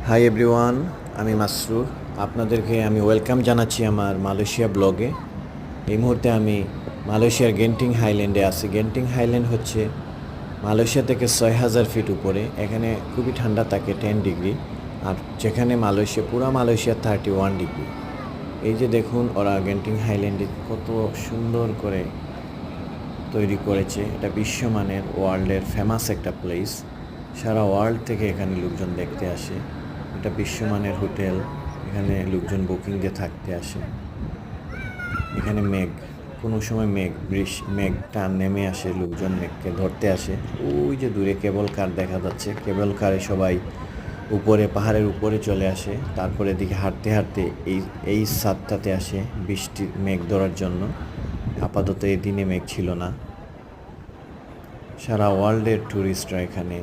Hi everyone, আমি মাসরুর। আপনাদেরকে আমি ওয়েলকাম জানাচ্ছি আমার মালয়েশিয়া ব্লগে। এই মুহূর্তে আমি মালয়েশিয়ার গেন্টিং হাইল্যান্ডে আছি। গেন্টিং হাইল্যান্ড হচ্ছে মালয়েশিয়া থেকে ৬,০০০ ফিট উপরে। এখানে খুবই ঠান্ডা থাকে 10 ডিগ্রি, আর যেখানে মালয়েশিয়া পুরা মালয়েশিয়া 31 ডিগ্রি। এই যে দেখুন, ওরা গেন্টিং হাইল্যান্ডে কত সুন্দর করে তৈরি করেছে। এটা বিশ্বমানের, ওয়ার্ল্ডের ফেমাস একটা প্লেস। সারা ওয়ার্ল্ড থেকে এখানে লোকজন দেখতে আসে। এটা বিশ্বমানের হোটেল, এখানে লোকজন বুকিং দিয়ে থাকতে আসে। এখানে কোনো সময় মেঘটা নেমে আসে, লোকজন মেঘকে ধরতে আসে। ওই যে দূরে কেবল কার দেখা যাচ্ছে, কেবল কারে সবাই উপরে পাহাড়ের উপরে চলে আসে। তারপরে এদিকে হাঁটতে হাঁটতে এই ছাদটাতে আসে বৃষ্টির মেঘ ধরার জন্য। আপাতত এই দিনে মেঘ ছিল না। সারা ওয়ার্ল্ডের ট্যুরিস্টরা এখানে